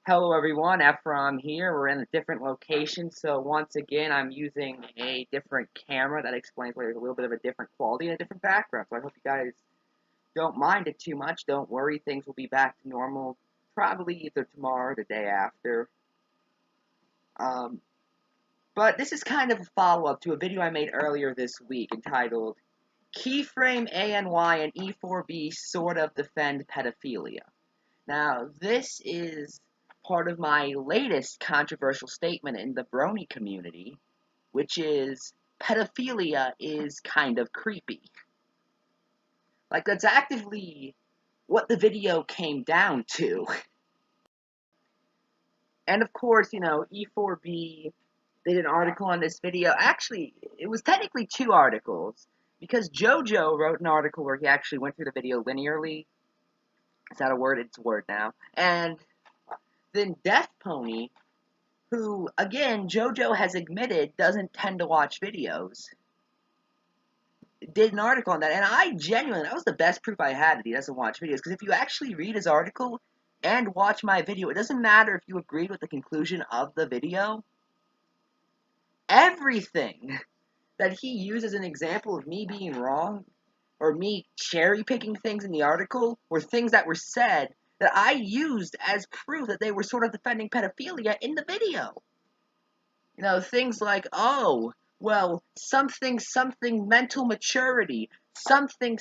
Hello everyone, Ephrom here. We're in a different location, so once again I'm using a different camera. That explains why there's a little bit of a different quality and a different background. So I hope you guys don't mind it too much. Don't worry, things will be back to normal probably either tomorrow or the day after. But this is kind of a follow-up to a video I made earlier this week entitled Keyframe, AnY, and E4B sort of defend pedophilia. Now, this is part of my latest controversial statement in the brony community, which is pedophilia is kind of creepy. Like, that's actively what the video came down to. And of course, E4B did an article on this video. Actually, it was technically two articles, because JoJo wrote an article where he actually went through the video linearly. Is that a word? It's a word now. And then Death Pony, who, again, JoJo has admitted doesn't tend to watch videos, did an article on that. And I genuinely, that was the best proof I had that he doesn't watch videos. Because if you actually read his article and watch my video, it doesn't matter if you agreed with the conclusion of the video. Everything that he used as an example of me being wrong, or me cherry-picking things in the article, were things that were said that I used as proof that they were sort of defending pedophilia in the video. Things like, oh, well, something mental maturity, something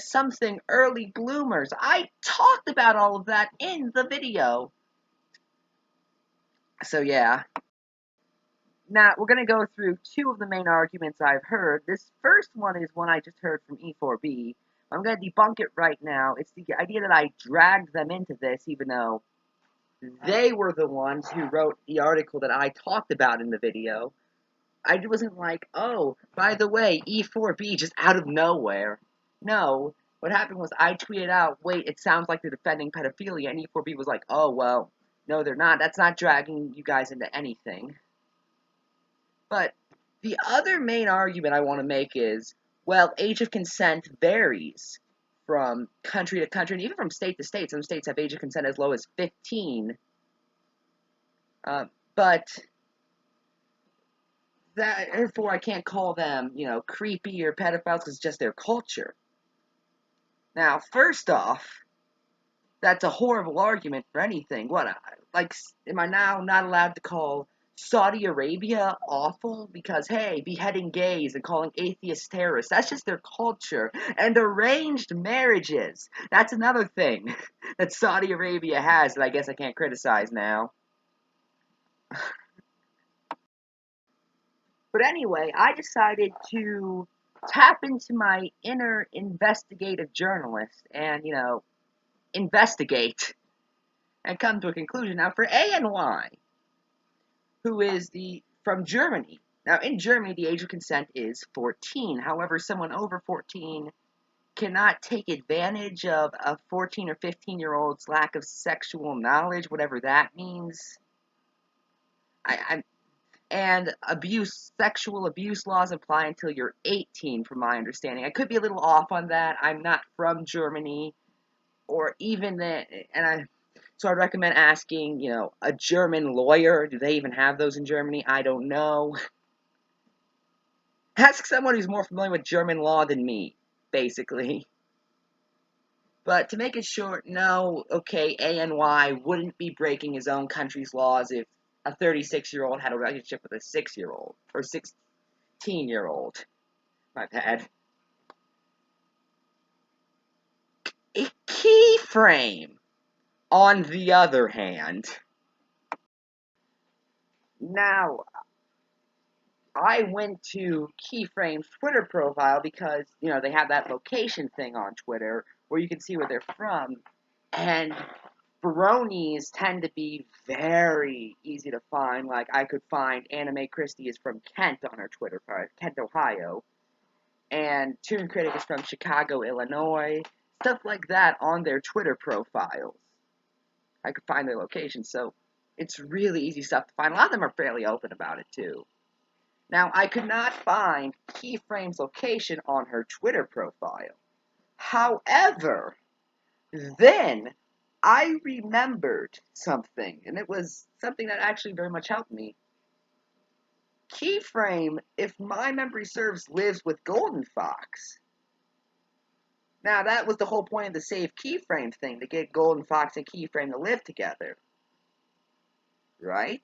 early bloomers. I talked about all of that in the video. So yeah. Now, we're going to go through two of the main arguments I've heard. This first one is one I just heard from E4B. I'm going to debunk it right now. It's the idea that I dragged them into this, even though they were the ones who wrote the article that I talked about in the video. I wasn't like, oh, by the way, E4B just out of nowhere. No, what happened was I tweeted out, wait, it sounds like they're defending pedophilia, and E4B was like, oh, well, no, they're not. That's not dragging you guys into anything. But the other main argument I want to make is, well, age of consent varies from country to country, and even from state to state. Some states have age of consent as low as 15. But therefore, I can't call them, creepy or pedophiles because it's just their culture. Now, first off, that's a horrible argument for anything. Am I now not allowed to call Saudi Arabia awful because, hey, beheading gays and calling atheists terrorists? That's just their culture. And arranged marriages. That's another thing that Saudi Arabia has that I guess I can't criticize now. But anyway, I decided to tap into my inner investigative journalist and, investigate and come to a conclusion. Now, for AnY, who is from Germany. Now, in Germany, the age of consent is 14. However, someone over 14 cannot take advantage of a 14 or 15-year-old's lack of sexual knowledge, whatever that means. And sexual abuse laws apply until you're 18, from my understanding. I could be a little off on that. I'm not from Germany, or even that, so I'd recommend asking, a German lawyer. Do they even have those in Germany? I don't know. Ask someone who's more familiar with German law than me, basically. But to make it short, no, okay, AnY wouldn't be breaking his own country's laws if a 36-year-old had a relationship with a 6-year-old, or 16-year-old. My bad. A Keyframe, on the other hand. Now, I went to Keyframe's Twitter profile because, they have that location thing on Twitter where you can see where they're from, and bronies tend to be very easy to find. Like, I could find Anime Christie is from Kent on her Twitter profile, Kent, Ohio, and Toon Critic is from Chicago, Illinois, stuff like that on their Twitter profiles. I could find their location, so it's really easy stuff to find. A lot of them are fairly open about it, too. Now, I could not find Keyframe's location on her Twitter profile. However, then I remembered something, and it was something that actually very much helped me. Keyframe, if my memory serves, lives with Golden Fox. Now, that was the whole point of the save Keyframe thing, to get Golden Fox and Keyframe to live together. Right?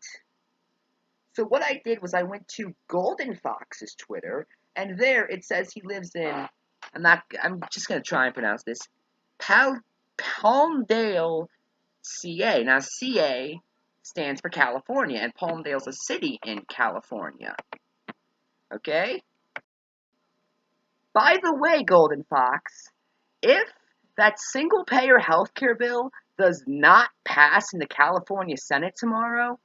So what I did was I went to Golden Fox's Twitter, and there it says he lives in, I'm just going to try and pronounce this, Palmdale, CA. Now, CA stands for California, and Palmdale's a city in California. Okay? By the way, Golden Fox, if that single-payer healthcare bill does not pass in the California Senate tomorrow,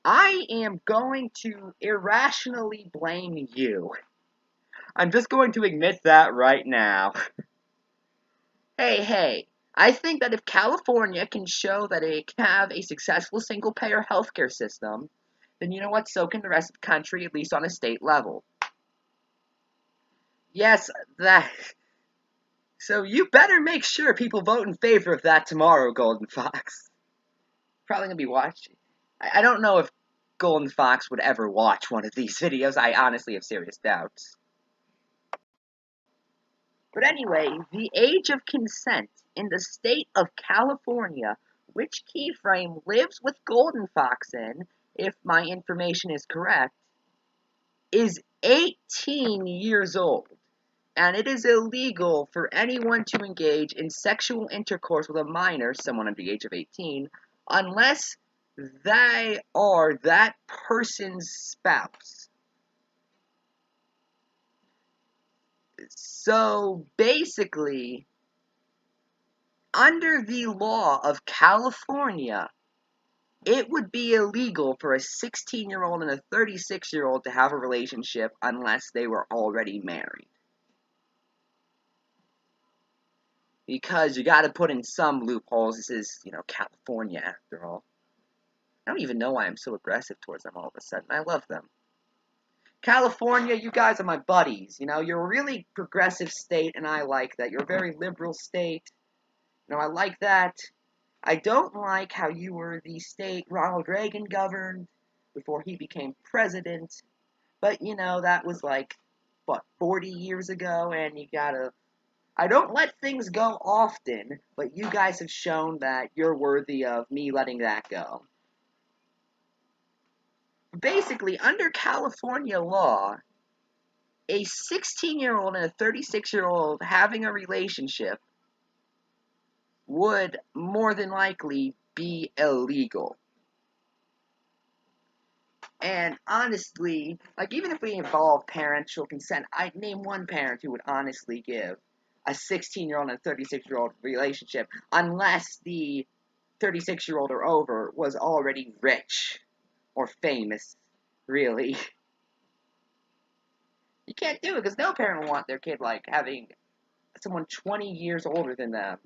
I am going to irrationally blame you. I'm just going to admit that right now. Hey, I think that if California can show that it can have a successful single-payer healthcare system, then you know what, so can the rest of the country, at least on a state level. Yes, that... So you better make sure people vote in favor of that tomorrow, Golden Fox. Probably gonna be watching. I don't know if Golden Fox would ever watch one of these videos. I honestly have serious doubts. But anyway, the age of consent in the state of California, which Keyframe lives with Golden Fox in, if my information is correct, is 18 years old. And it is illegal for anyone to engage in sexual intercourse with a minor, someone under the age of 18, unless they are that person's spouse. So basically, under the law of California, it would be illegal for a 16-year-old and a 36-year-old to have a relationship unless they were already married. Because you gotta put in some loopholes. This is, California after all. I don't even know why I'm so aggressive towards them all of a sudden. I love them. California, you guys are my buddies. You're a really progressive state, and I like that. You're a very liberal state. I like that. I don't like how you were the state Ronald Reagan governed before he became president. But, that was 40 years ago, and you gotta... I don't let things go often, but you guys have shown that you're worthy of me letting that go. Basically, under California law, a 16-year-old and a 36-year-old having a relationship would more than likely be illegal. And honestly, even if we involve parental consent, I'd name one parent who would honestly give a 16-year-old and a 36-year-old relationship, unless the 36-year-old or over was already rich or famous, really. You can't do it, because no parent will want their kid, having someone 20 years older than them,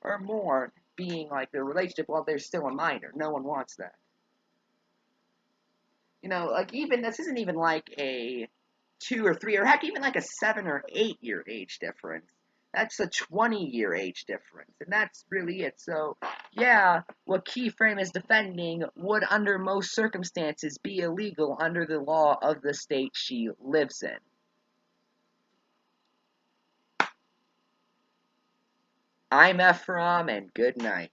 or more, being, their relationship while they're still a minor. No one wants that. Even, this isn't even a 2 or 3, or heck, even a 7 or 8 year age difference. That's a 20-year age difference, and that's really it. So, yeah, what Keyframe is defending would, under most circumstances, be illegal under the law of the state she lives in. I'm Ephrom, and good night.